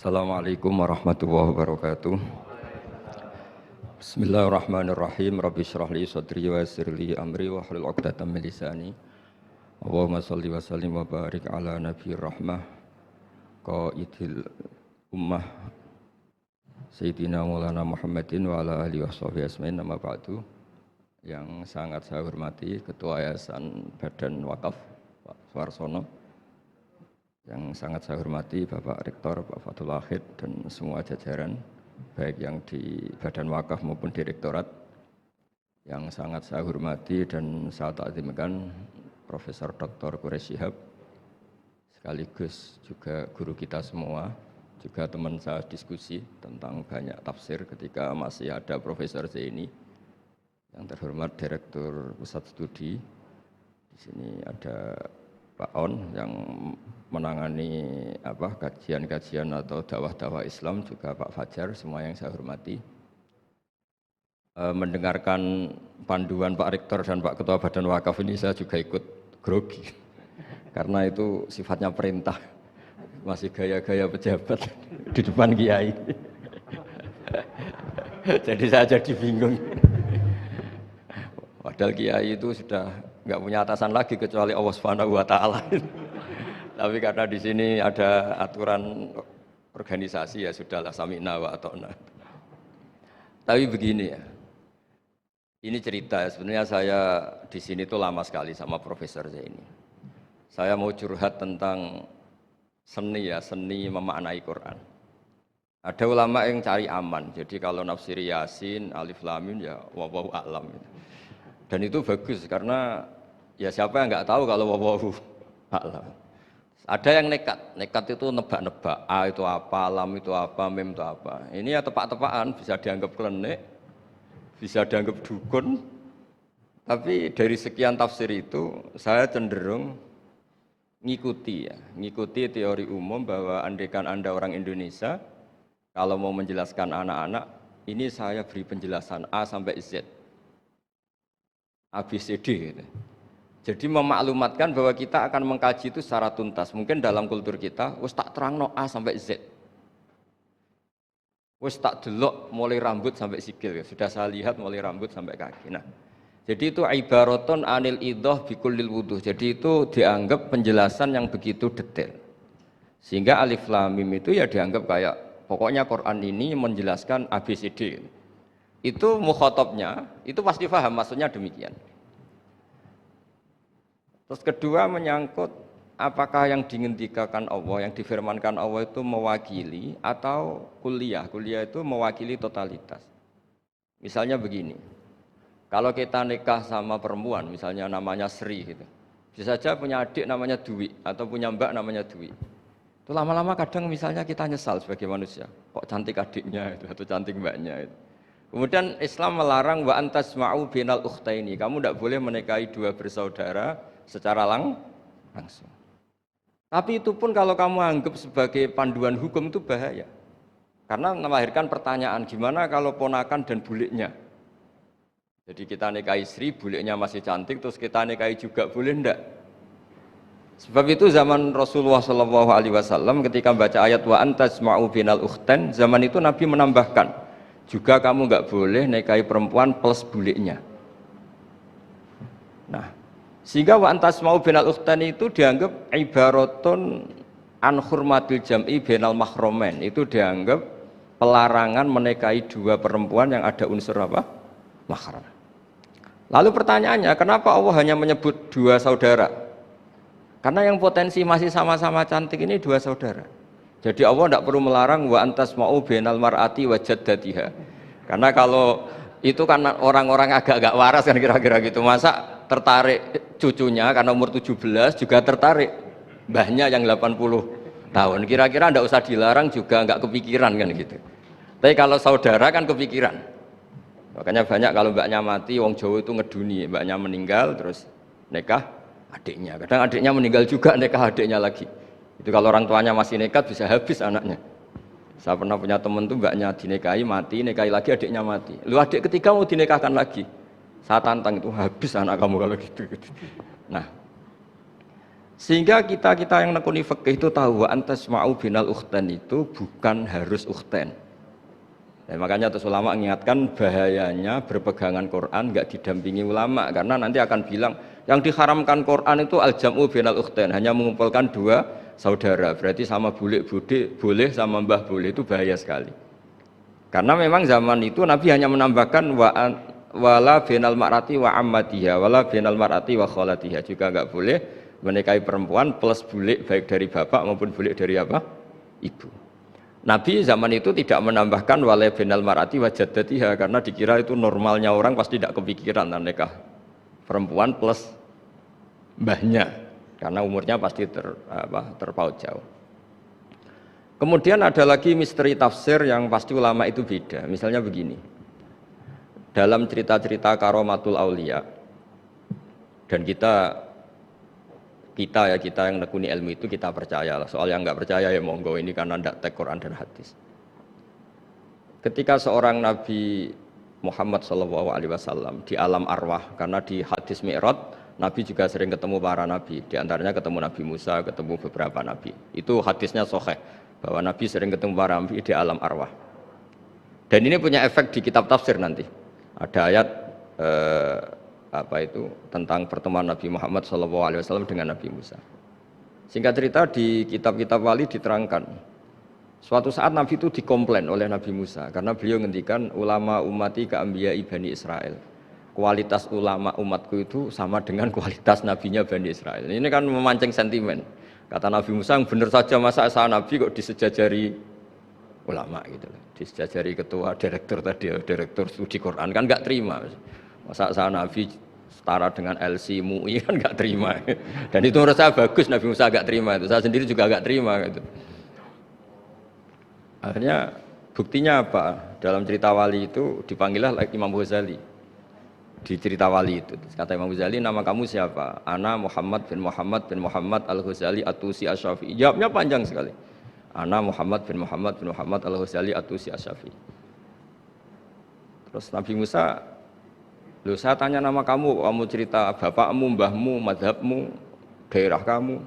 Assalamualaikum warahmatullahi wabarakatuh. Bismillahirrahmanirrahim. Rabbi shrah li sadri wa yassir li amri wa hlul 'uqdatam min lisani. Allahumma shalli wa sallim wa barik ala nabiyir rahmah qaidil ummah Sayyidina Maulana Muhammadin wa ala alihi washabihi ajmain. Nama ba'du. Yang sangat saya hormati Ketua Yayasan Badan Wakaf Pak Suarsono, yang sangat saya hormati Bapak Rektor Pak Fathul Wahid dan semua jajaran baik yang di Badan Wakaf maupun Direktorat, yang sangat saya hormati dan saya takzimkan Profesor Dr. Quraish Shihab, sekaligus juga guru kita semua, juga teman saya diskusi tentang banyak tafsir ketika masih ada Profesor Zaini, yang terhormat Direktur Pusat Studi. Di sini ada Pak On yang menangani kajian-kajian atau dakwah-dakwah Islam, juga Pak Fajar, semua yang saya hormati. Mendengarkan panduan Pak Rektor dan Pak Ketua Badan Wakaf ini saya juga ikut grogi karena itu sifatnya perintah, masih gaya-gaya pejabat di depan kiai. Jadi saya jadi bingung. Padahal kiai itu sudah nggak punya atasan lagi kecuali Allah Subhanahu wa taala. Tapi karena di sini ada aturan organisasi, ya sudahlah, sami'na wa ata'na. Tapi begini ya. Ini cerita ya, sebenarnya saya di sini tuh lama sekali sama Profesor Zaini. Saya mau curhat tentang seni ya, seni memaknai Quran. Ada ulama yang cari aman. Jadi kalau nafsir Yasin, Alif Lam Mim ya wallahu a'lam. Dan itu bagus karena ya siapa yang nggak tahu kalau wallahu a'lam. Ada yang nekat itu nebak-nebak, A itu apa, Lam itu apa, Mim itu apa. Ini ya tepak-tepakan, bisa dianggap klenik, bisa dianggap dukun. Tapi dari sekian tafsir itu saya cenderung ngikuti teori umum bahwa andaikan Anda orang Indonesia, kalau mau menjelaskan anak-anak, ini saya beri penjelasan A sampai Z. ABCD gitu. Jadi memaklumatkan bahwa kita akan mengkaji itu secara tuntas. Mungkin dalam kultur kita wis tak terangno A sampai Z. Wis tak delok mulai rambut sampai sikil. Sudah saya lihat mulai rambut sampai kaki. Nah, jadi itu ibaratun anil idhah bikullil wuduh. Jadi itu dianggap penjelasan yang begitu detail. Sehingga Alif Lam Mim itu ya dianggap kayak pokoknya Quran ini menjelaskan ABCD. Itu mukhatabnya, itu pasti paham maksudnya demikian. Terus kedua menyangkut apakah yang dingendikakan Allah, yang difirmankan Allah itu mewakili atau kuliah. Kuliah itu mewakili totalitas. Misalnya begini, kalau kita nikah sama perempuan, misalnya namanya Sri gitu, bisa saja punya adik namanya Dwi atau punya mbak namanya Dwi. Itu lama-lama kadang misalnya kita nyesal sebagai manusia, kok cantik adiknya itu atau cantik mbaknya itu. Kemudian Islam melarang wa antasma'u binal ukhtaini. Kamu tidak boleh menikahi dua bersaudara secara langsung. Tapi itu pun kalau kamu anggap sebagai panduan hukum itu bahaya. Karena melahirkan pertanyaan, gimana kalau ponakan dan buliknya? Jadi kita nikahi Sri, buliknya masih cantik, terus kita nikahi juga, boleh enggak? Sebab itu zaman Rasulullah SAW ketika baca ayat wa antasma'u binal ukhtain, zaman itu Nabi menambahkan, juga kamu nggak boleh nikahi perempuan plus buliknya. Nah, sehingga wa antasma'u binal ukhtain itu dianggap ibaratun an hurmatil jam'i binal mahromen. Itu dianggap pelarangan menikahi dua perempuan yang ada unsur apa? Mahram. Lalu pertanyaannya, kenapa Allah hanya menyebut dua saudara? Karena yang potensi masih sama-sama cantik ini dua saudara. Jadi Allah tidak perlu melarang wa antasma'u binal mar'ati wa jaddatiha. Karena kalau itu kan orang-orang agak-agak waras kan kira-kira gitu. Masa tertarik cucunya karena umur 17 juga tertarik mbahnya yang 80 tahun. Kira-kira tidak usah dilarang juga nggak kepikiran kan gitu. Tapi kalau saudara kan kepikiran. Makanya banyak kalau mbaknya mati, wong Jawa itu ngeduni, mbaknya meninggal terus nikah adiknya. Kadang adiknya meninggal juga nikah adiknya lagi. Itu kalau orang tuanya masih nekat bisa habis anaknya. Saya pernah punya teman tuh mbaknya dinikahi mati, nikahi lagi adiknya mati. Lu adik ketiga mau dinikahkan lagi. Saya tantang itu habis anak kamu kalau gitu. Nah, Sehingga kita yang nekuni fikih itu tahu wa antasma'u binal ukhtan itu bukan harus ukhtan. Ya, makanya terus ulama mengingatkan bahayanya berpegangan Quran nggak didampingi ulama karena nanti akan bilang yang diharamkan Quran itu al-jam'u binal ukhtan, hanya mengumpulkan dua saudara, berarti sama bule bude boleh sama mbah boleh, itu bahaya sekali. Karena memang zaman itu Nabi hanya menambahkan wala binal mar'ati wa ammatiha wala binal mar'ati wa kholatiha, juga nggak boleh menikahi perempuan plus bulik baik dari bapak maupun bulik dari apa? Ibu. Nabi zaman itu tidak menambahkan wala binal mar'ati wa jaddatiha karena dikira itu normalnya orang pasti tidak kepikiran nikah perempuan plus mbahnya karena umurnya pasti terpaut jauh. Kemudian ada lagi misteri tafsir yang pasti ulama itu beda. Misalnya begini, dalam cerita-cerita karomatul aulia, dan kita yang nekuni ilmu itu kita percaya lah. Soal yang nggak percaya ya monggo, ini karena tidak tek Quran dan hadis. Ketika seorang Nabi Muhammad SAW di alam arwah, karena di hadis Mi'raj Nabi juga sering ketemu para nabi, di antaranya ketemu Nabi Musa, ketemu beberapa nabi. Itu hadisnya sahih bahwa Nabi sering ketemu para nabi di alam arwah. Dan ini punya efek di kitab tafsir nanti. Ada ayat tentang pertemuan Nabi Muhammad SAW dengan Nabi Musa. Singkat cerita di kitab-kitab wali diterangkan, suatu saat Nabi itu dikomplain oleh Nabi Musa karena beliau ngendikan ulama ummati ka'ambiya'i Bani Israel. Kualitas ulama umatku itu sama dengan kualitas nabinya Bani Israel. Ini kan memancing sentimen. Kata Nabi Musa, benar saja masa saya Nabi kok disejajari ulama gitu. Disejajari ketua direktur tadi, direktur studi Quran kan nggak terima. Masa saya Nabi setara dengan LC MUI kan nggak terima. Dan itu menurut saya bagus, Nabi Musa nggak terima itu. Saya sendiri juga nggak terima gitu. Akhirnya buktinya apa? Dalam cerita wali itu dipanggillah Imam Ghazali. Di cerita wali itu kata Imam Ghazali, nama kamu siapa? Ana Muhammad bin Muhammad Al-Ghazali At-Tusi Asy-Syafi'i. Jawabnya panjang sekali. Ana Muhammad bin Muhammad Al-Ghazali At-Tusi Asy-Syafi'i. Terus Nabi Musa, loh saya tanya nama kamu cerita bapakmu, mbahmu, madhabmu, daerah kamu.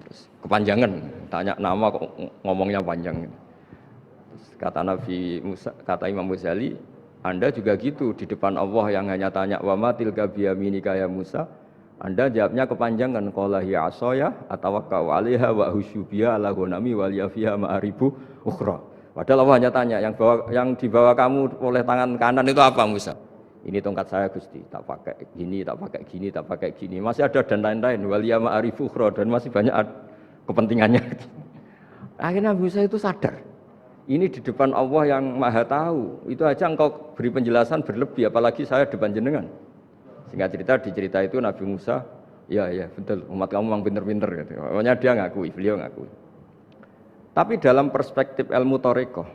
Terus kepanjangan, tanya nama kok ngomongnya panjang. Terus kata Nabi Musa, kata Imam Ghazali, Anda juga gitu di depan Allah yang hanya tanya wa ma tilka biyaminika ya Musa, Anda jawabnya kepanjangan qala hiya asaya atawakkau 'alaiha wa husyubiya ala ghanami wal yafiha ma'aribu ukhra. Padahal Allah hanya tanya yang dibawa kamu oleh tangan kanan itu apa Musa? Ini tongkat saya Gusti, tak pakai gini, tak pakai gini, tak pakai gini. Masih ada dan lain-lain wal ya ma'aribu ukhra, dan masih banyak kepentingannya. Akhirnya Musa itu sadar. Ini di depan Allah yang maha tahu, itu aja engkau beri penjelasan berlebih, apalagi saya depan jenengan. Singkat cerita, di cerita itu Nabi Musa, ya betul, umat kamu memang pinter-pinter gitu. Pokoknya dia ngakui, beliau ngakui. Tapi dalam perspektif ilmu Thariqah,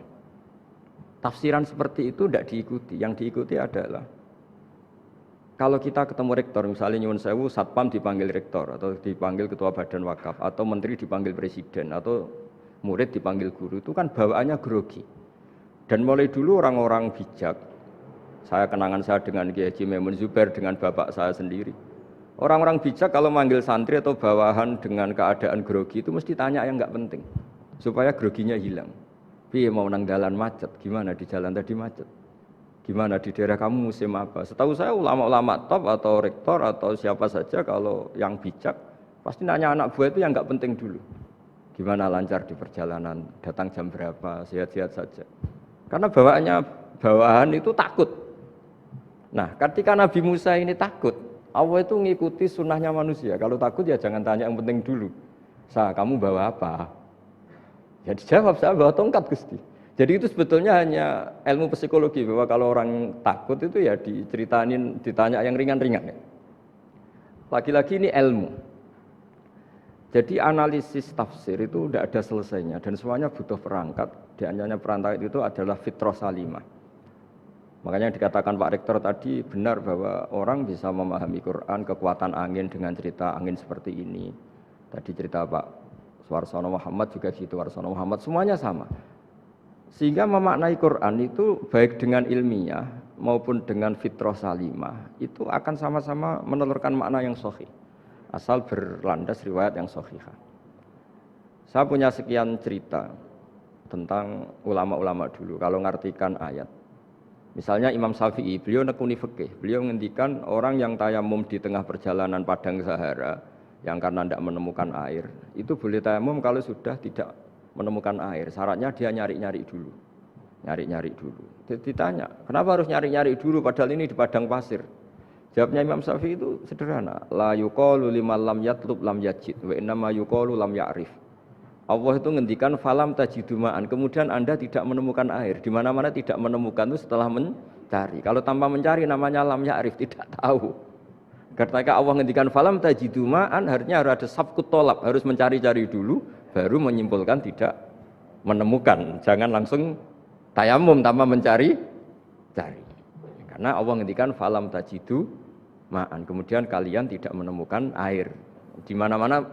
tafsiran seperti itu tidak diikuti. Yang diikuti adalah kalau kita ketemu rektor, misalnya nyuwun sewu, satpam dipanggil rektor, atau dipanggil ketua badan wakaf, atau menteri dipanggil presiden, atau murid dipanggil guru, itu kan bawaannya grogi. Dan mulai dulu orang-orang bijak, saya kenangan saya dengan Kiai Haji Maimun Zubair, dengan bapak saya sendiri, orang-orang bijak kalau manggil santri atau bawahan dengan keadaan grogi itu mesti tanya yang nggak penting supaya groginya hilang. Piye mau nang dalan macet, gimana di jalan tadi macet, gimana di daerah kamu musim apa. Setahu saya ulama-ulama top atau rektor atau siapa saja kalau yang bijak pasti nanya anak buah itu yang nggak penting dulu. Gimana lancar di perjalanan, datang jam berapa, sehat-sehat saja. Karena bawahan itu takut. Nah, ketika Nabi Musa ini takut, Allah itu ngikuti sunnahnya manusia. Kalau takut ya jangan tanya yang penting dulu. Kamu bawa apa? Ya dijawab, saya bawa tongkat Gusti. Jadi itu sebetulnya hanya ilmu psikologi, bahwa kalau orang takut itu ya ditanya yang ringan-ringan. Lagi-lagi ini ilmu. Jadi analisis tafsir itu tidak ada selesainya dan semuanya butuh perangkat. Di antaranya perangkat itu adalah fitrah salimah. Makanya dikatakan Pak Rektor tadi benar bahwa orang bisa memahami Quran, kekuatan angin dengan cerita angin seperti ini. Tadi cerita Pak Suarsono Muhammad juga gitu, Warsono Muhammad, semuanya sama. Sehingga memaknai Quran itu baik dengan ilmiah maupun dengan fitrah salimah itu akan sama-sama menelurkan makna yang sahih. asal berlandas riwayat yang sahihah. Saya punya sekian cerita tentang ulama-ulama dulu kalau ngartikan ayat. Misalnya Imam Syafi'i, beliau nekuni fikih. Beliau menghentikan orang yang tayamum di tengah perjalanan padang Sahara yang karena tidak menemukan air, itu boleh tayamum kalau sudah tidak menemukan air. Syaratnya dia nyari-nyari dulu. Nyari-nyari dulu. Ditanya, kenapa harus nyari-nyari dulu padahal ini di padang pasir? Jawabnya Imam Syafi'i itu sederhana. La yuqalu liman lam yatlub lam yajid wa innama yuqalu lam ya'rif. Allah itu ngendikan falam tajidumaan, kemudian Anda tidak menemukan air. Di mana-mana tidak menemukan itu setelah mencari. Kalau tanpa mencari namanya lam ya'rif, tidak tahu. Ketika Allah ngendikan falam tajidumaan, artinya harus ada sabkut tolab, harus mencari-cari dulu, baru menyimpulkan tidak menemukan. Jangan langsung tayamum tanpa mencari-cari. Karena Allah ngendikan falam tajidumaan, kemudian kalian tidak menemukan air. Di mana-mana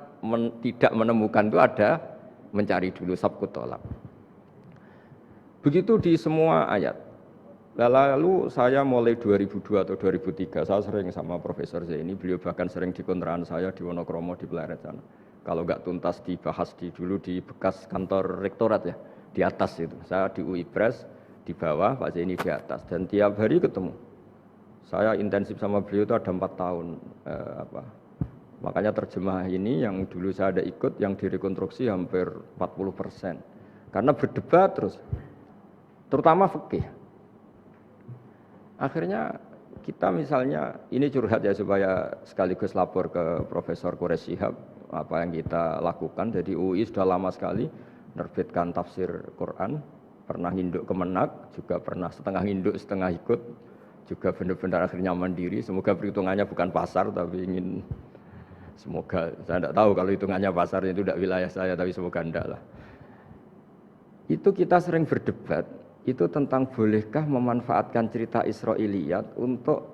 tidak menemukan itu ada mencari dulu sabkut tolak. Begitu di semua ayat. Lalu saya mulai 2002 atau 2003 saya sering sama Profesor Zaini, beliau bahkan sering di kontrakan saya di Wonokromo di Pleret sana. Kalau nggak tuntas dibahas dulu di bekas kantor rektorat ya, di atas itu. Saya di UI Pres di bawah, Pak Zaini di atas, dan tiap hari ketemu. Saya intensif sama beliau itu ada 4 tahun. Makanya terjemah ini yang dulu saya ada ikut, yang direkonstruksi hampir 40%. Karena berdebat terus, terutama fikih. Akhirnya kita misalnya, ini curhat ya supaya sekaligus lapor ke Profesor Quraish Shihab, apa yang kita lakukan. Jadi UI sudah lama sekali menerbitkan tafsir Quran, pernah nginduk Kemenak, juga pernah setengah nginduk, setengah ikut, juga benar-benar akhirnya mandiri. Semoga perhitungannya bukan pasar, tapi ingin... Semoga, saya tidak tahu kalau hitungannya pasar itu tidak wilayah saya, tapi semoga enggak lah. Itu kita sering berdebat, itu tentang bolehkah memanfaatkan cerita Israiliyat untuk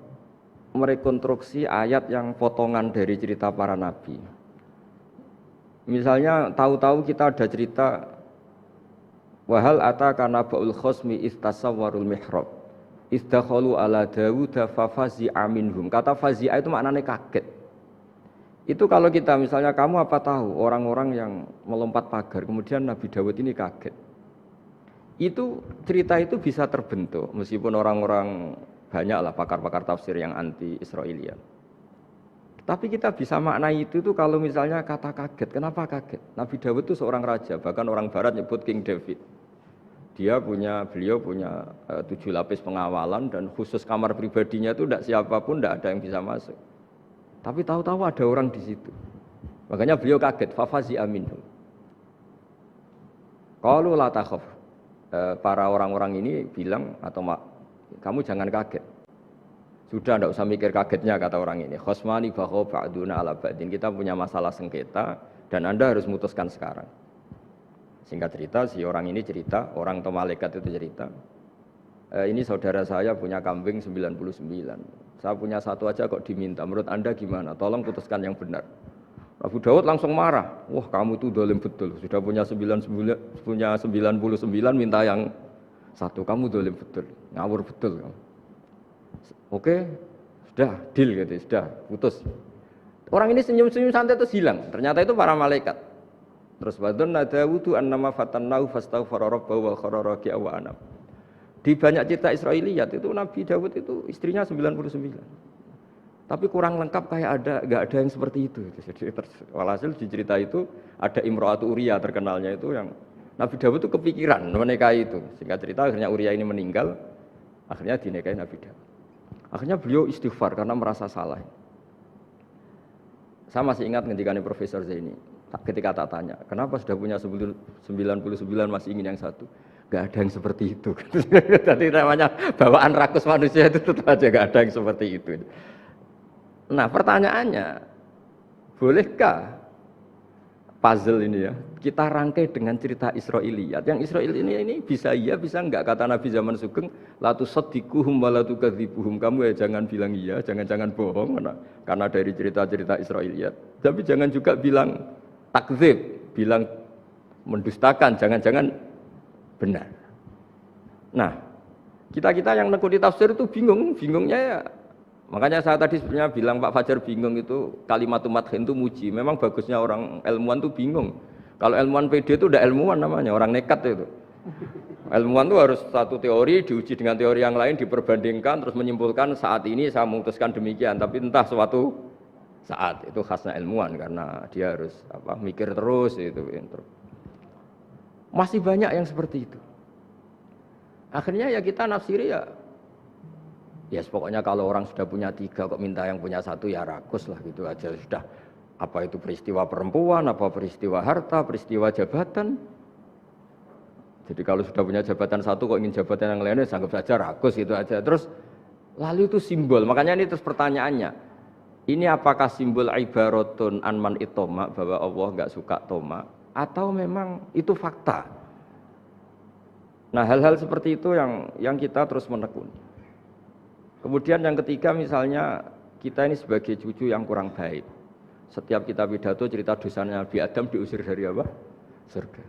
merekonstruksi ayat yang potongan dari cerita para nabi. Misalnya tahu-tahu kita ada cerita wahal ataka naba'ul khosmi istasawwarul mihrab istakhalu ala Dawud fa fazi'a minhum. Kata fazi'a itu maknanya kaget. Itu kalau kita misalnya kamu apa tahu orang-orang yang melompat pagar, kemudian Nabi Dawud ini kaget. Itu cerita itu bisa terbentuk meskipun orang-orang banyaklah pakar-pakar tafsir yang anti Israiliyat. Tapi kita bisa maknai itu tuh kalau misalnya kata kaget. Kenapa kaget? Nabi Dawud itu seorang raja, bahkan orang barat nyebut King David. Beliau punya 7 lapis pengawalan dan khusus kamar pribadinya itu tidak siapapun, tidak ada yang bisa masuk. Tapi tahu-tahu ada orang di situ. Makanya beliau kaget, fafazi aminhum. Qalu la takhaf. Para orang-orang ini bilang atau kamu jangan kaget. Sudah tidak usah mikir kagetnya kata orang ini. Khosmani bakho ba'duna ala ba'din. Kita punya masalah sengketa dan Anda harus memutuskan sekarang. Singkat cerita, si orang ini cerita, orang atau malaikat itu cerita. Ini saudara saya punya kambing 99. Saya punya 1 aja kok diminta. Menurut Anda gimana? Tolong putuskan yang benar. Abu Dawud langsung marah. Wah, kamu itu dolim betul. Sudah punya 99 minta yang 1. Kamu dolim betul. Ngawur betul. Oke, sudah deal gitu, sudah putus. Orang ini senyum-senyum santai terus hilang. Ternyata itu para malaikat. Terus wadonna Dawudu annama fatannahu fastaghfara rabbahu wa kharra raki'a wa anab. Di banyak cerita Israiliyat itu Nabi Dawud itu istrinya 99. Tapi kurang lengkap kayak enggak ada yang seperti itu. Jadi walhasil di cerita itu ada Imro'atu Uria terkenalnya itu yang Nabi Dawud itu kepikiran menikahi itu. Singkat cerita akhirnya Uria ini meninggal, akhirnya dinikahi Nabi Dawud. Akhirnya beliau istighfar karena merasa salah. Saya masih ingat ngendikannya Profesor Zaini. Ketika tak tanya, kenapa sudah punya 99 masih ingin yang 1? Gak ada yang seperti itu. Jadi namanya bawaan rakus manusia itu tetap aja gak ada yang seperti itu. Nah pertanyaannya, bolehkah puzzle ini ya kita rangkai dengan cerita Israiliyat? Yang Israil ini bisa iya bisa enggak, kata Nabi zaman Sugeng, la tusaddiquhum wa la tukadzibuhum. Kamu ya jangan bilang iya, jangan bohong karena dari cerita-cerita Israiliyat. Tapi jangan juga bilang takdzib, bilang mendustakan, jangan-jangan benar. Nah, kita yang nekuni tafsir itu bingungnya ya Makanya saya tadi sebenarnya bilang Pak Fajar bingung itu kalimat madhin itu muji. Memang bagusnya orang ilmuwan itu bingung. Kalau ilmuwan PD itu udah ilmuwan namanya, orang nekat itu. Ilmuwan itu harus satu teori diuji dengan teori yang lain, diperbandingkan terus menyimpulkan saat ini saya memutuskan demikian. Tapi entah suatu saat itu khasnya ilmuwan karena dia harus mikir terus itu. Masih banyak yang seperti itu. Akhirnya ya kita nafsiri ya pokoknya kalau orang sudah punya 3 kok minta yang punya 1 ya rakus lah gitu aja sudah. Apa itu peristiwa perempuan, apa peristiwa harta, peristiwa jabatan. Jadi kalau sudah punya jabatan 1 kok ingin jabatan yang lainnya anggap saja rakus gitu aja. Terus lalu itu simbol. Makanya ini terus pertanyaannya. Ini apakah simbol ibaratun anman itoma bahwa Allah enggak suka toma atau memang itu fakta? Nah, hal-hal seperti itu yang kita terus menekuni. Kemudian yang ketiga misalnya kita ini sebagai cucu yang kurang baik. Setiap kita pidato cerita dosanya Nabi Adam diusir dari apa? Surga.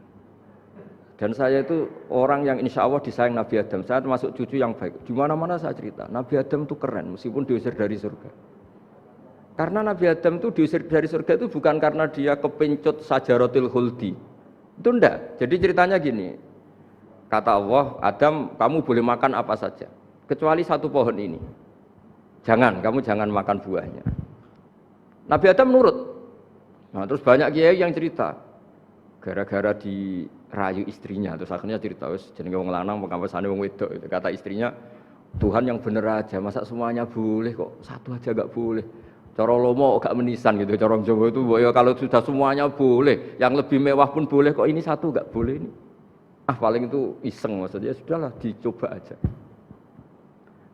Dan saya itu orang yang insya Allah disayang Nabi Adam. Saya termasuk cucu yang baik. Di mana-mana saya cerita Nabi Adam itu keren meskipun diusir dari surga. Karena Nabi Adam itu diusir dari surga itu bukan karena dia kepencut sajaratil khuldi. Itu enggak. Jadi ceritanya gini. Kata Allah, Adam kamu boleh makan apa saja. Kecuali 1 pohon ini. Kamu jangan makan buahnya. Nabi Adam nurut. Nah terus banyak kiai yang cerita. Gara-gara dirayu istrinya. Terus akhirnya cerita, jenenge wong lanang pengampesane wong wedok. Kata istrinya, Tuhan yang bener aja, masa semuanya boleh kok 1 aja gak boleh. Cara lomo gak menisan gitu, cara Jawa itu ya kalau sudah semuanya boleh, yang lebih mewah pun boleh kok ini 1 gak boleh ini. Paling itu iseng maksudnya, sudahlah dicoba aja.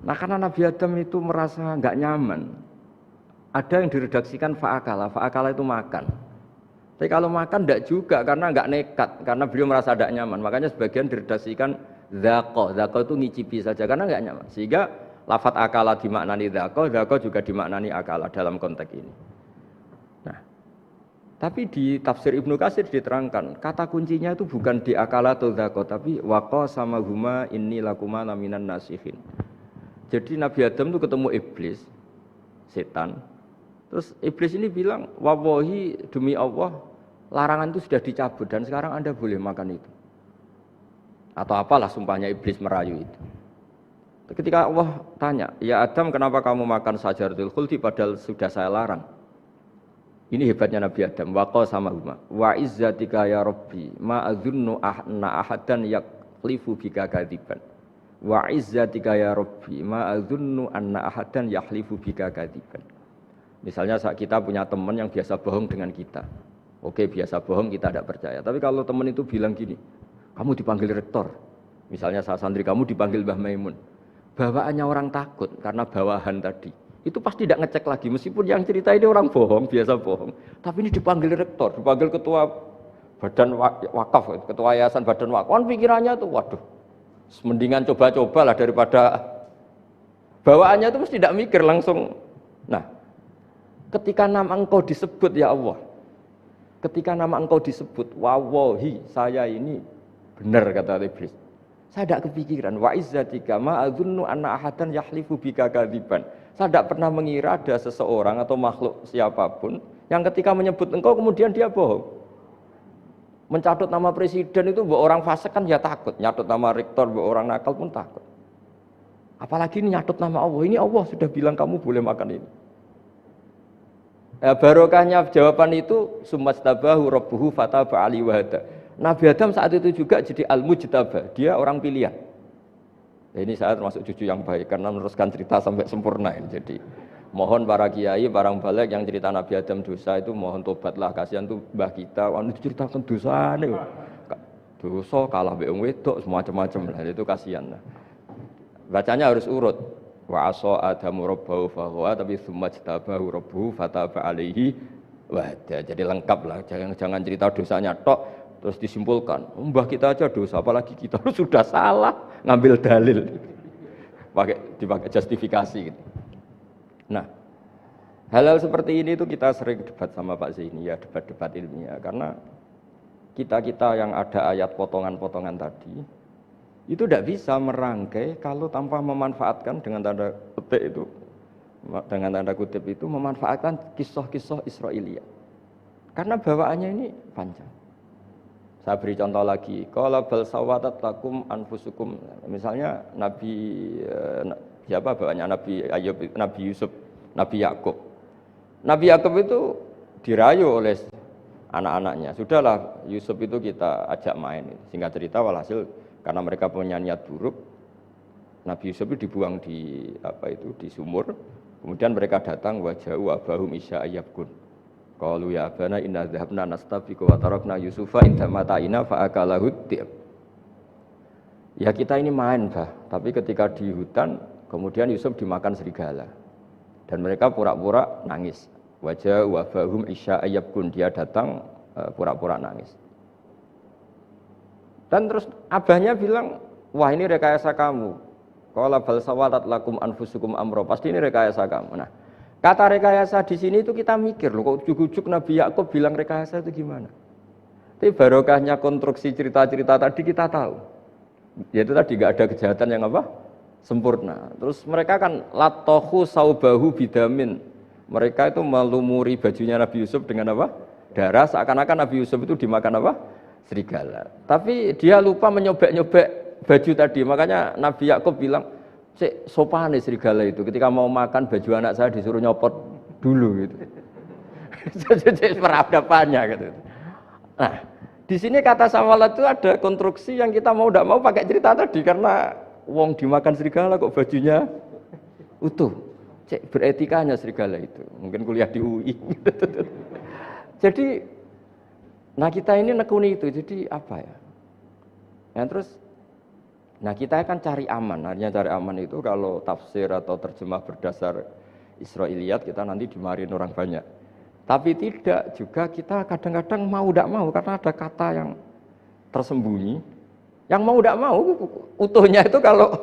Nah karena Nabi Adam itu merasa nggak nyaman, ada yang diredaksikan fa'akala itu makan. Tapi kalau makan tidak juga karena nggak nekat, karena beliau merasa tidak nyaman. Makanya sebagian diredaksikan dzaqo itu ngicipi saja karena nggak nyaman. Sehingga lafadz akala dimaknani dzaqo juga dimaknani akala dalam konteks ini. Nah, tapi di tafsir Ibnu Katsir diterangkan, kata kuncinya itu bukan di akala atau dzaqo, tapi waqa sama huma inni lakuma laminan nasihin. Jadi Nabi Adam itu ketemu iblis, setan. Terus iblis ini bilang, wallahi demi Allah, larangan itu sudah dicabut dan sekarang Anda boleh makan itu. Atau apalah sumpahnya iblis merayu itu. Ketika Allah tanya, ya Adam kenapa kamu makan sajaratul khuldi padahal sudah saya larang. Ini hebatnya Nabi Adam, waqa sama huma. Wa izzatika ya Rabbi, ma adzunnu anna ahadan yakhlifu bika kadziban. Wa izzatika ya Rabbi, ma adzunnu anna ahadan yakhlifu bika kadziban. Misalnya kita punya teman yang biasa bohong dengan kita. Oke, biasa bohong kita tidak percaya. Tapi kalau teman itu bilang gini, kamu dipanggil rektor. Misalnya saat santri kamu dipanggil Mbah Maimun. Bawaannya orang takut karena bawahan tadi. Itu pasti tidak ngecek lagi, meskipun yang cerita ini orang bohong, biasa bohong. Tapi ini dipanggil rektor, dipanggil ketua badan wakaf, ketua yayasan badan wakaf. Kan pikirannya tuh, waduh, mendingan coba-cobalah daripada bawaannya itu mesti tidak mikir langsung. Nah, ketika nama engkau disebut ya Allah, ketika nama engkau disebut, wallahi saya ini benar kata iblis. Saya tidak kepikiran, wa izzatika ma adzunnu anna ahadan yahlifu bika kadziban. Saya tidak pernah mengira ada seseorang atau makhluk siapapun yang ketika menyebut engkau kemudian dia bohong. Mencatut nama presiden itu buat orang fasik kan ya takut, nyatut nama rektor buat orang nakal pun takut. Apalagi ini nyatut nama Allah, ini Allah sudah bilang kamu boleh makan ini. Barokahnya jawaban itu sumastabahu rabbuhu fataba ali wahada. Nabi Adam saat itu juga jadi al-mujtabah, dia orang pilihan. Nah, ini saya termasuk cucu yang baik karena meneruskan cerita sampai sempurna ini. Jadi mohon para kiai, para balik yang cerita Nabi Adam dosa itu mohon tobatlah, kasihan tuh mbah kita, anu ceritakan dosa nih. Dosa kalah mbek wong wedok semacam-macam lah, itu kasihan lah. Bacanya harus urut. Wa asa adamu rabbahu fahuwa tapi sumajtabahu rabbuhu fataba alaihi wahda. Jadi lengkap lah, jangan cerita dosanya tok. Terus disimpulkan, mbah kita aja dosa, apalagi kita sudah salah ngambil dalil, dipakai justifikasi. Gitu. Nah, hal-hal seperti ini itu kita sering debat sama Pak Zaini ya, debat-debat ilmiah, karena kita yang ada ayat potongan-potongan tadi itu tidak bisa merangkai kalau tanpa memanfaatkan dengan tanda petik itu dengan tanda kutip itu memanfaatkan kisah-kisah Israiliyat. Karena bawaannya ini panjang. Saya beri contoh lagi. Qala bal sawatat lakum anfusukum. Misalnya Nabi siapa bawaannya Nabi Ayub, Nabi Yusuf, Nabi Yakub. Nabi Yakub itu dirayu oleh anak-anaknya. Sudahlah Yusuf itu kita ajak main. Singkat cerita walhasil karena mereka punya niat buruk, Nabi Yusuf itu dibuang di di sumur. Kemudian mereka datang waja'u abahum isya ayyabkun. Qalu ya abana inna dhahabna nastabiqu wa tarakna Yusufa inda mata'ina fa akalahu dhi'ab. Ya kita ini main, Bah, tapi ketika di hutan kemudian Yusuf dimakan serigala. Dan mereka pura-pura nangis. Waja'u abahum isya ayyabkun, dia datang pura-pura nangis. Dan terus abahnya bilang, "Wah, ini rekayasa kamu." Qala bal sawalat lakum anfusukum amro, pasti ini rekayasa kamu. Nah, kata rekayasa di sini itu kita mikir loh, kok ujuk-ujuk Nabi Yakub bilang rekayasa itu gimana? Tapi barokahnya konstruksi cerita-cerita tadi kita tahu. Yaitu tadi nggak ada kejahatan yang apa? Sempurna. Terus mereka kan latohu saubahu bidamin. Mereka itu melumuri bajunya Nabi Yusuf dengan apa? Darah, seakan-akan Nabi Yusuf itu dimakan apa? Serigala. Tapi dia lupa menyobek-nyobek baju tadi, makanya Nabi Yakub bilang, "Cek sopane serigala itu ketika mau makan baju anak saya disuruh nyopot dulu gitu." Jadi peradabannya gitu. Nah, di sini kata sawalat itu ada konstruksi yang kita mau tidak mau pakai cerita tadi karena wong dimakan serigala kok bajunya utuh. Cek beretikanya serigala itu. Mungkin kuliah di UI. Jadi, nah kita ini nekuni itu. Jadi apa ya? Nah terus nah kita akan cari aman, artinya cari aman itu kalau tafsir atau terjemah berdasar Israiliyat kita nanti dimarin orang banyak. Tapi tidak juga kita kadang-kadang mau tidak mau karena ada kata yang tersembunyi. Yang mau tidak mau utuhnya itu kalau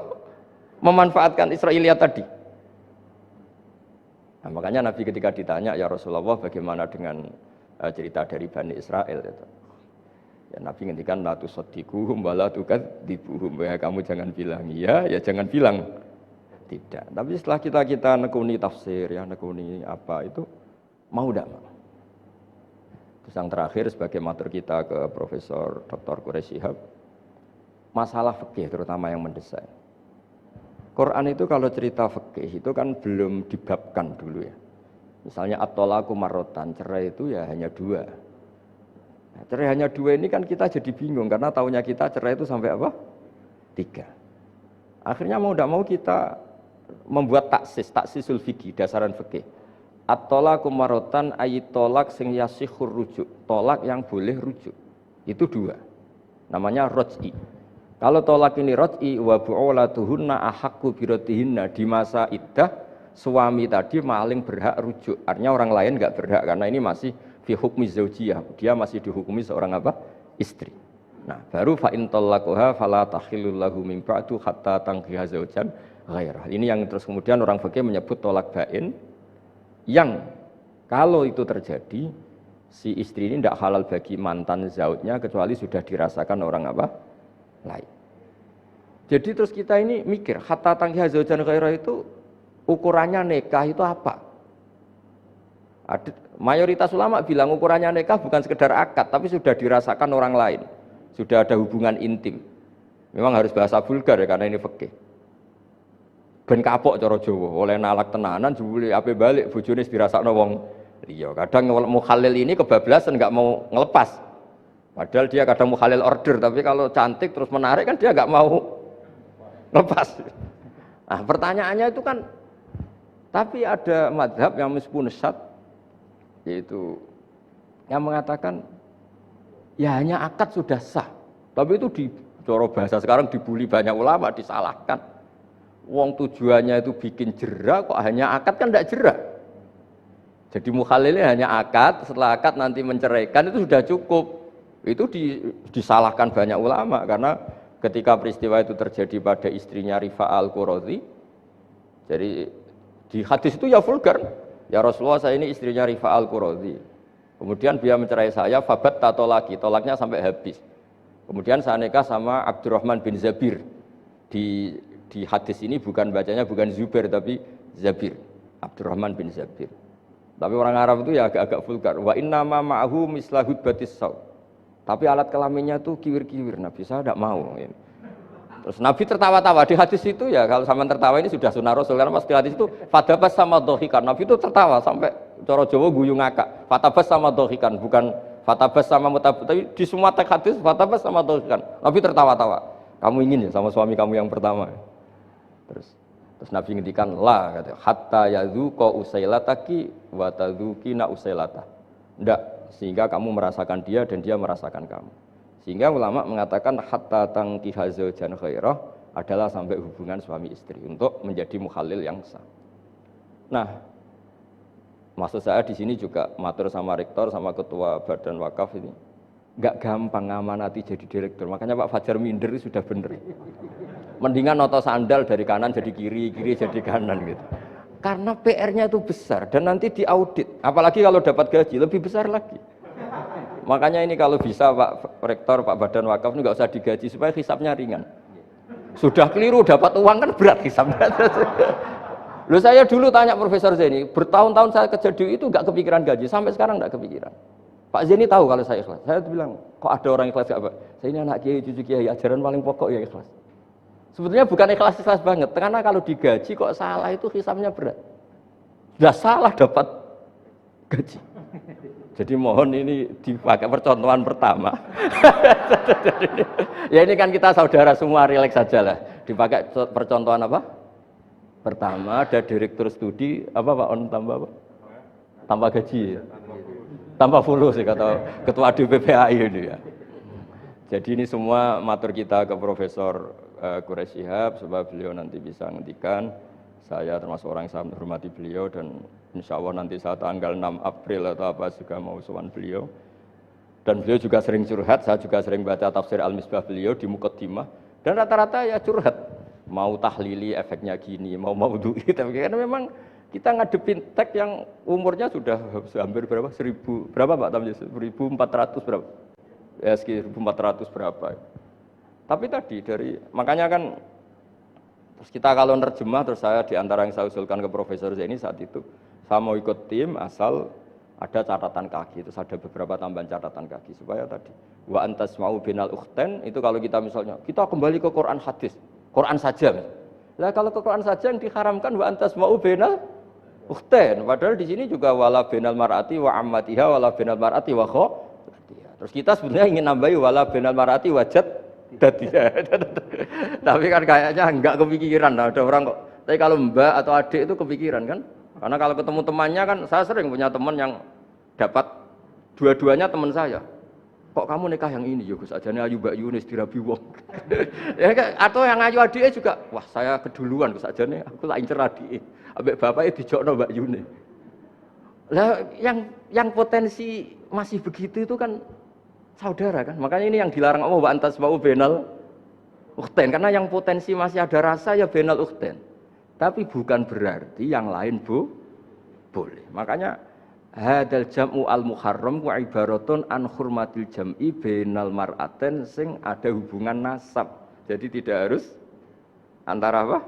memanfaatkan Israiliyat tadi. Nah, makanya Nabi ketika ditanya, "Ya Rasulullah, bagaimana dengan cerita dari Bani Israel?" Itu. Ya, Nabi ngendikan la tusaddiquhum wa la tukadzibuhum. Ya kamu jangan bilang iya, ya jangan bilang tidak. Tapi setelah kita nekuni tafsir, ya nekuni apa itu mau tidak mau. Terus yang terakhir sebagai matur kita ke Profesor Dr. Quraish Shihab, masalah fikih terutama yang mendesak. Quran itu kalau cerita fikih itu kan belum dibabkan dulu ya. Misalnya at-thalaqu marratan, cerai itu ya hanya 2. Nah, cerai hanya 2 ini kan kita jadi bingung karena taunya kita cerai itu sampai apa? 3. Akhirnya mau tidak mau kita membuat taksisul fikih, dasaran fikih. At-thalaqu marratan ayat tolak sing yasihur rujuk, tolak yang boleh rujuk. Itu 2. Namanya roj'i. Kalau tolak ini roj'i wa bu'ulatuhunna ahaqqu biratihinna, di masa iddah suami tadi maling berhak rujuk. Artinya orang lain enggak berhak karena ini masih fi hukmi zaujiyah, dia masih dihukumi seorang apa? Istri. Nah, baru fa in talaqaha fala tahillul lahu min ba'du hatta tankiha zaujan ghairah. Ini yang terus kemudian orang fikih menyebut tolak bain yang kalau itu terjadi si istri ini tidak halal bagi mantan zaujnya kecuali sudah dirasakan orang apa? Lain. Jadi terus kita ini mikir hatta tankiha zaujan ghairah itu ukurannya nikah itu apa? Mayoritas ulama bilang ukurannya nikah bukan sekedar akad, tapi sudah dirasakan orang lain, sudah ada hubungan intim. Memang harus bahasa vulgar ya karena ini fikih. Ben kapok cara Jawa, oleh nalak tenanan jebule ape balik bojone dirasakno wong liya. Kadang mukhalil ini kebablasan enggak mau ngelepas. Padahal dia kadang mukhalil order, tapi kalau cantik terus menarik kan dia enggak mau lepas. Nah, pertanyaannya itu kan tapi ada mazhab yang meskipun sesat yaitu yang mengatakan ya hanya akad sudah sah, tapi itu di cara bahasa sekarang dibully banyak ulama, disalahkan. Wong tujuannya itu bikin jera kok hanya akad kan tidak jera. Jadi mukhalilnya hanya akad, setelah akad nanti menceraikan itu sudah cukup. Itu disalahkan banyak ulama karena ketika peristiwa itu terjadi pada istrinya Rifa al-Qurazi, jadi di hadis itu ya vulgar. Ya Rasulullah, saya ini istrinya Rifa al-Qurazi. Kemudian dia mencerai saya, fabat tato lagi, tolaknya sampai habis. Kemudian saya nikah sama Abdurrahman bin Zabir. Di hadis ini bukan bacanya bukan Zubair tapi Zabir. Abdurrahman bin Zabir. Tapi orang Arab itu ya agak-agak vulgar. Wa inna ma ma'ahu mislahud batis saw. Tapi alat kelaminnya tuh kiwir-kiwir. Nabi saya tidak mau. Terus Nabi tertawa-tawa di hadis itu ya, kalau sama tertawa ini sudah sunnah Rasul, karena pas di hadis itu fatabas sama dohikan. Nabi itu tertawa sampai coro Jawa guyu ngakak. Fatabas sama dohikan, bukan fatabas sama mutabas, tapi di semua teks hadis fatabas sama dohikan. Nabi tertawa-tawa. Kamu ingin ya sama suami kamu yang pertama? Terus Nabi ngendikan la, kata hatta yadzuqa usailataki wa tadzukina usailata. Enggak, sehingga kamu merasakan dia dan dia merasakan kamu. Sehingga ulama mengatakan hatta tangkiha zaujan khairah adalah sampai hubungan suami istri untuk menjadi muhalil yang sah. Nah, maksud saya di sini juga matur sama rektor sama ketua badan wakaf ini enggak gampang ngamanati jadi direktur. Makanya Pak Fajar minder sudah bener. Mendingan noto sandal dari kanan jadi kiri, kiri jadi kanan gitu. Karena PR-nya itu besar dan nanti diaudit. Apalagi kalau dapat gaji lebih besar lagi. Makanya ini kalau bisa Pak Rektor, Pak Badan Wakaf ini nggak usah digaji supaya hisapnya ringan. Sudah keliru dapat uang kan berat hisapnya. Loh saya dulu tanya Profesor Zeni, bertahun-tahun saya kerja di itu nggak kepikiran gaji, sampai sekarang nggak kepikiran. Pak Zeni tahu kalau saya ikhlas. Saya bilang, kok ada orang ikhlas nggak Pak? Saya ini anak kiai, cucu kiai, ajaran paling pokok ya ikhlas. Sebetulnya bukan ikhlas banget, karena kalau digaji kok salah itu hisapnya berat. Sudah salah dapat gaji. Jadi mohon ini dipakai percontohan pertama. Ya ini kan kita saudara semua, rileks saja lah. Dipakai percontohan apa? Pertama ada direktur studi apa Pak On tambah apa? Tambah gaji ya? Tambah fulus sih kata ketua DPPAI ini ya. Jadi ini semua matur kita ke Profesor Quraish Shihab supaya beliau nanti bisa ngendikan. Saya termasuk orang yang sangat menghormati beliau dan insya Allah nanti saat tanggal 6 April atau apa juga mau sowan beliau. Dan beliau juga sering curhat, saya juga sering baca tafsir Al-Misbah beliau di Muqaddimah. Dan rata-rata ya curhat. Mau tahlili efeknya gini, mau maudhu'i. Tapi karena memang kita ngadepin teks yang umurnya sudah hampir berapa? 1000, berapa Pak Tamjiz? 1400 berapa? Ya sekitar 1400 berapa. Tapi tadi dari, makanya kan terus kita kalau nerjemah, terus saya diantara yang saya usulkan ke Profesor Zaini saat itu, saya mau ikut tim asal ada catatan kaki, terus ada beberapa tambahan catatan kaki supaya tadi wa antas mau binal ukhten itu kalau kita misalnya kita kembali ke Quran hadis, Quran saja. Lah kalau ke Quran saja yang diharamkan wa antas mau binal ukhten, padahal di sini juga wala binal mar'ati wa ammatiha wala binal mar'ati wa khalatiha. Terus kita sebenarnya ingin nambahi wala binal mar'ati wajad tapi kan kayaknya enggak kepikiran. Ada orang kok, tapi kalau mbak atau adik itu kepikiran kan, karena kalau ketemu temannya kan, saya sering punya teman yang dapat dua-duanya teman saya, kok kamu nikah yang ini ya Gus, ajane ayu Mbak Yunis dirabi wong. Ya, atau yang ayu adiknya juga, wah saya keduluan Gus, ajane aku tak incer adike, ambek bapaknya dijokno Mbak Yunis. Lah yang potensi masih begitu itu kan saudara kan, makanya ini yang dilarang Allah wa antas mau benal ukhten, karena yang potensi masih ada rasa ya benal ukhten, tapi bukan berarti yang lain boleh. Makanya hadal jam'u al muharram wa ibaratun an hurmatil jam'i benal mar'aten sing ada hubungan nasab, jadi tidak harus antara apa?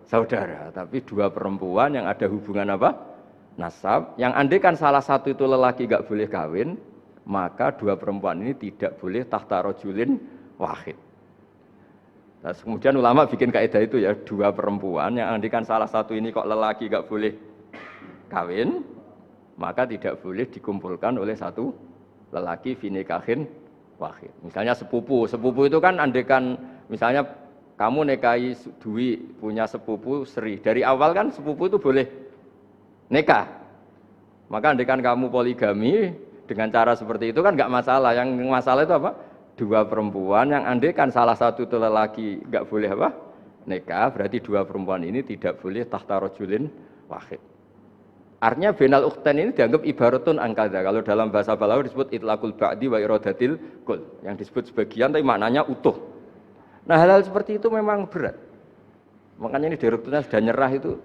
Saudara, tapi dua perempuan yang ada hubungan apa? Nasab, yang andai kan salah satu itu lelaki gak boleh kawin, maka dua perempuan ini tidak boleh tahta rajulin wahid. Nah, kemudian ulama bikin kaidah itu ya, dua perempuan yang andikan salah satu ini kok lelaki gak boleh kawin, maka tidak boleh dikumpulkan oleh satu lelaki fi nikahin wahid. Misalnya sepupu itu kan andikan misalnya kamu nikahi Dwi punya sepupu Sri, dari awal kan sepupu itu boleh nikah. Maka andikan kamu poligami dengan cara seperti itu kan nggak masalah. Yang masalah itu apa? Dua perempuan yang andekan salah satu itu lelaki nggak boleh apa? Nikah, berarti dua perempuan ini tidak boleh tahta rajulin wahid. Artinya benal ukhten ini dianggap ibaratun angkada. Kalau dalam bahasa Balaghah disebut itlaqul ba'di wa iradatil kul. Yang disebut sebagian tapi maknanya utuh. Nah, hal-hal seperti itu memang berat. Makanya ini direkturnya sudah nyerah itu.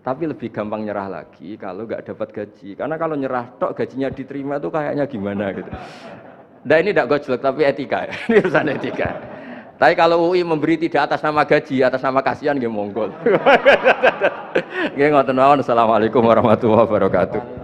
Tapi lebih gampang nyerah lagi kalau nggak dapat gaji. Karena kalau nyerah tok gajinya diterima itu kayaknya gimana gitu. Nah ini tidak gojlok tapi etika. Ini urusan etika. Tapi kalau UI memberi tidak atas nama gaji, atas nama kasihan nggih monggo. Nggih ngoten mawon. Assalamualaikum warahmatullahi wabarakatuh.